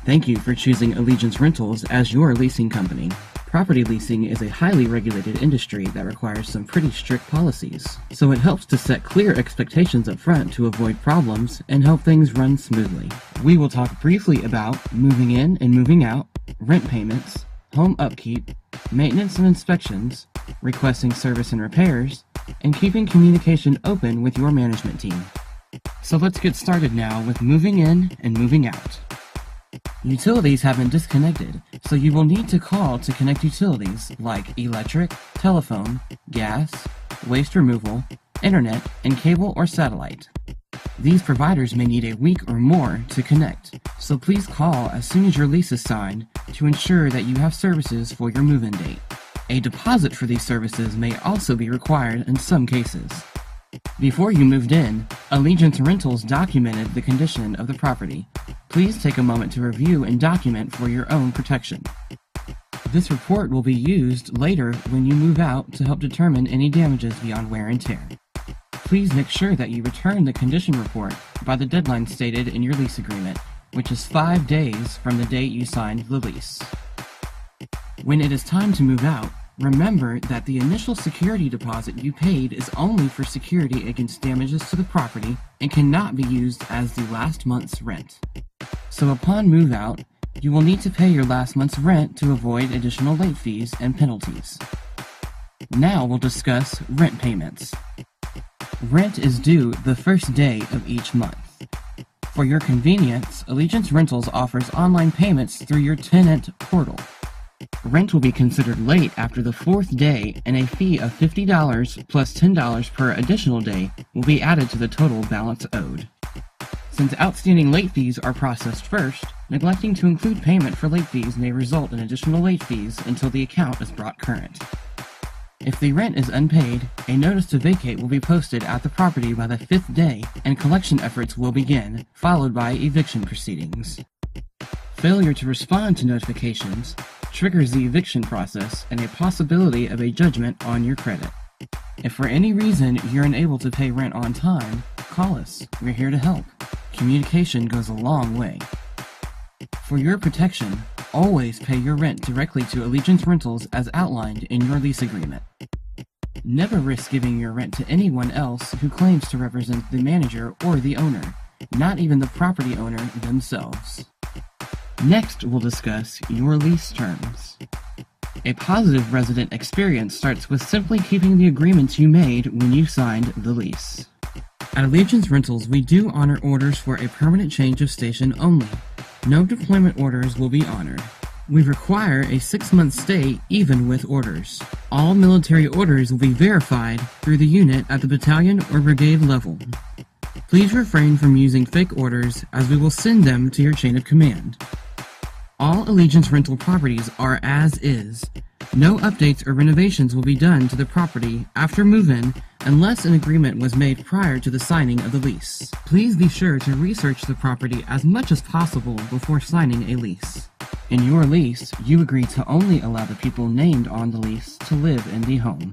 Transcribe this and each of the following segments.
Thank you for choosing Allegiance Rentals as your leasing company. Property leasing is a highly regulated industry that requires some pretty strict policies, so it helps to set clear expectations up front to avoid problems and help things run smoothly. We will talk briefly about moving in and moving out, rent payments, home upkeep, maintenance and inspections, requesting service and repairs, and keeping communication open with your management team. So let's get started now with moving in and moving out. Utilities have been disconnected, so you will need to call to connect utilities like electric, telephone, gas, waste removal, internet, and cable or satellite. These providers may need a week or more to connect, so please call as soon as your lease is signed to ensure that you have services for your move-in date. A deposit for these services may also be required in some cases. Before you moved in, Allegiance Rentals documented the condition of the property. Please take a moment to review and document for your own protection. This report will be used later when you move out to help determine any damages beyond wear and tear. Please make sure that you return the condition report by the deadline stated in your lease agreement, which is 5 days from the date you signed the lease. When it is time to move out, remember that the initial security deposit you paid is only for security against damages to the property and cannot be used as the last month's rent. So upon move out, you will need to pay your last month's rent to avoid additional late fees and penalties. Now we'll discuss rent payments. Rent is due the first day of each month. For your convenience, Allegiance Rentals offers online payments through your Tenant portal. Rent will be considered late after the 4th day, and a fee of $50 plus $10 per additional day will be added to the total balance owed. Since outstanding late fees are processed first, neglecting to include payment for late fees may result in additional late fees until the account is brought current. If the rent is unpaid, a notice to vacate will be posted at the property by the 5th day, and collection efforts will begin, followed by eviction proceedings. Failure to respond to notifications triggers the eviction process and a possibility of a judgment on your credit. If for any reason you're unable to pay rent on time, call us. We're here to help. Communication goes a long way. For your protection, always pay your rent directly to Allegiance Rentals as outlined in your lease agreement. Never risk giving your rent to anyone else who claims to represent the manager or the owner, not even the property owner themselves. Next, we'll discuss your lease terms. A positive resident experience starts with simply keeping the agreements you made when you signed the lease. At Allegiance Rentals, we do honor orders for a permanent change of station only. No deployment orders will be honored. We require a 6-month stay even with orders. All military orders will be verified through the unit at the battalion or brigade level. Please refrain from using fake orders as we will send them to your chain of command. All Allegiance rental properties are as is. No updates or renovations will be done to the property after move-in unless an agreement was made prior to the signing of the lease. Please be sure to research the property as much as possible before signing a lease. In your lease, you agree to only allow the people named on the lease to live in the home.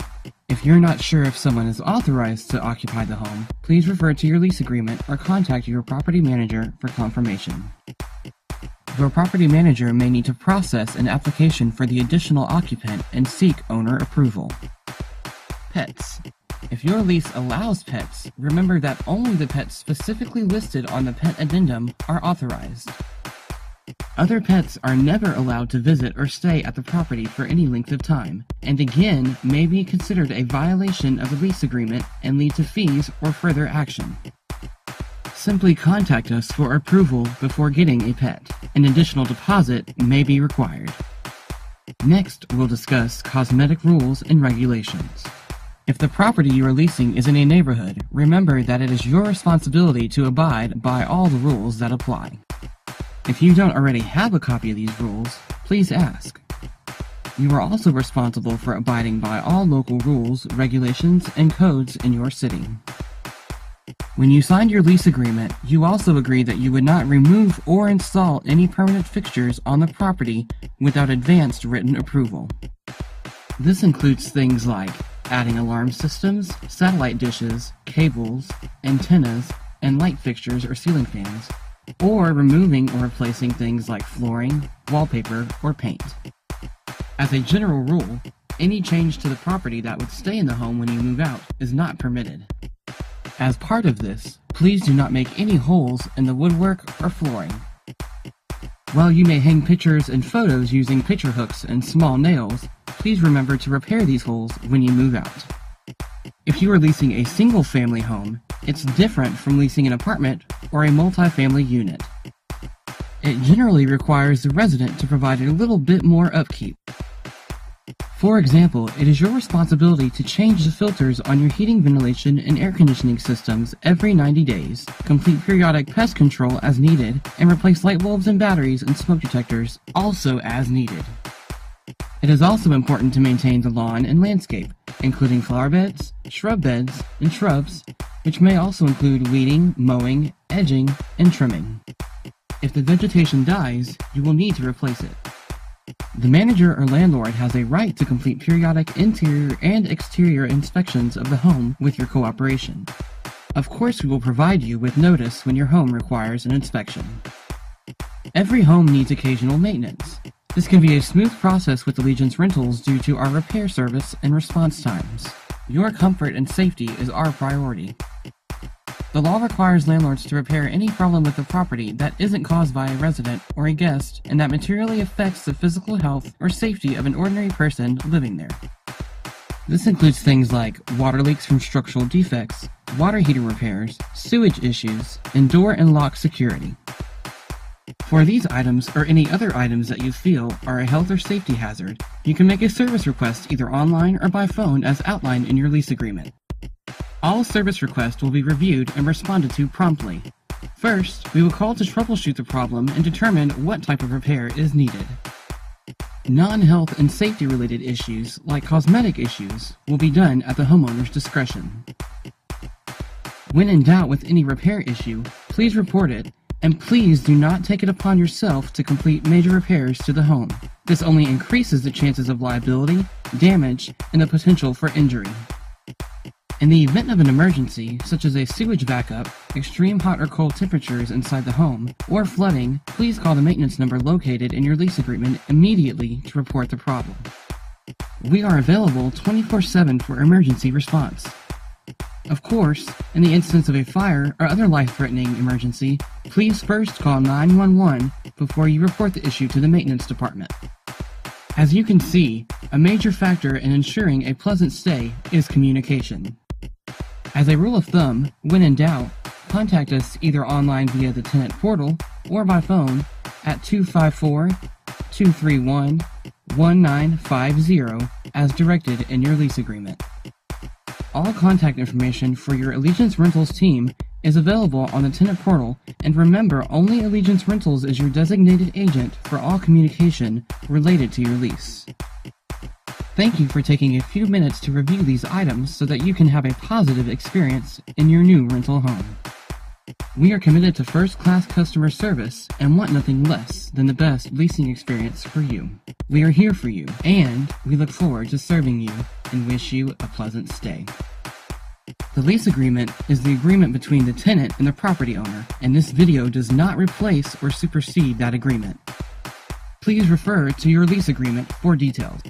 If you're not sure if someone is authorized to occupy the home, please refer to your lease agreement or contact your property manager for confirmation. Your property manager may need to process an application for the additional occupant and seek owner approval. Pets. If your lease allows pets, remember that only the pets specifically listed on the pet addendum are authorized. Other pets are never allowed to visit or stay at the property for any length of time, and again may be considered a violation of the lease agreement and lead to fees or further action. Simply contact us for approval before getting a pet. An additional deposit may be required. Next, we'll discuss cosmetic rules and regulations. If the property you are leasing is in a neighborhood, remember that it is your responsibility to abide by all the rules that apply. If you don't already have a copy of these rules, please ask. You are also responsible for abiding by all local rules, regulations, and codes in your city. When you signed your lease agreement, you also agreed that you would not remove or install any permanent fixtures on the property without advanced written approval. This includes things like adding alarm systems, satellite dishes, cables, antennas, and light fixtures or ceiling fans, or removing or replacing things like flooring, wallpaper, or paint. As a general rule, any change to the property that would stay in the home when you move out is not permitted. As part of this, please do not make any holes in the woodwork or flooring. While you may hang pictures and photos using picture hooks and small nails, please remember to repair these holes when you move out. If you are leasing a single-family home, it's different from leasing an apartment or a multi-family unit. It generally requires the resident to provide a little bit more upkeep. For example, it is your responsibility to change the filters on your heating, ventilation, and air conditioning systems every 90 days, complete periodic pest control as needed, and replace light bulbs and batteries and smoke detectors also as needed. It is also important to maintain the lawn and landscape, including flower beds, shrub beds, and shrubs, which may also include weeding, mowing, edging, and trimming. If the vegetation dies, you will need to replace it. The manager or landlord has a right to complete periodic interior and exterior inspections of the home with your cooperation. Of course, we will provide you with notice when your home requires an inspection. Every home needs occasional maintenance. This can be a smooth process with Allegiance Rentals due to our repair service and response times. Your comfort and safety is our priority. The law requires landlords to repair any problem with the property that isn't caused by a resident or a guest and that materially affects the physical health or safety of an ordinary person living there. This includes things like water leaks from structural defects, water heater repairs, sewage issues, and door and lock security. For these items or any other items that you feel are a health or safety hazard, you can make a service request either online or by phone as outlined in your lease agreement. All service requests will be reviewed and responded to promptly. First, we will call to troubleshoot the problem and determine what type of repair is needed. Non-health and safety-related issues, like cosmetic issues, will be done at the homeowner's discretion. When in doubt with any repair issue, please report it, and please do not take it upon yourself to complete major repairs to the home. This only increases the chances of liability, damage, and the potential for injury. In the event of an emergency, such as a sewage backup, extreme hot or cold temperatures inside the home, or flooding, please call the maintenance number located in your lease agreement immediately to report the problem. We are available 24/7 for emergency response. Of course, in the instance of a fire or other life-threatening emergency, please first call 911 before you report the issue to the maintenance department. As you can see, a major factor in ensuring a pleasant stay is communication. As a rule of thumb, when in doubt, contact us either online via the Tenant portal or by phone at 254-231-1950 as directed in your lease agreement. All contact information for your Allegiance Rentals team is available on the Tenant portal, and remember, only Allegiance Rentals is your designated agent for all communication related to your lease. Thank you for taking a few minutes to review these items so that you can have a positive experience in your new rental home. We are committed to first-class customer service and want nothing less than the best leasing experience for you. We are here for you, and we look forward to serving you and wish you a pleasant stay. The lease agreement is the agreement between the tenant and the property owner, and this video does not replace or supersede that agreement. Please refer to your lease agreement for details.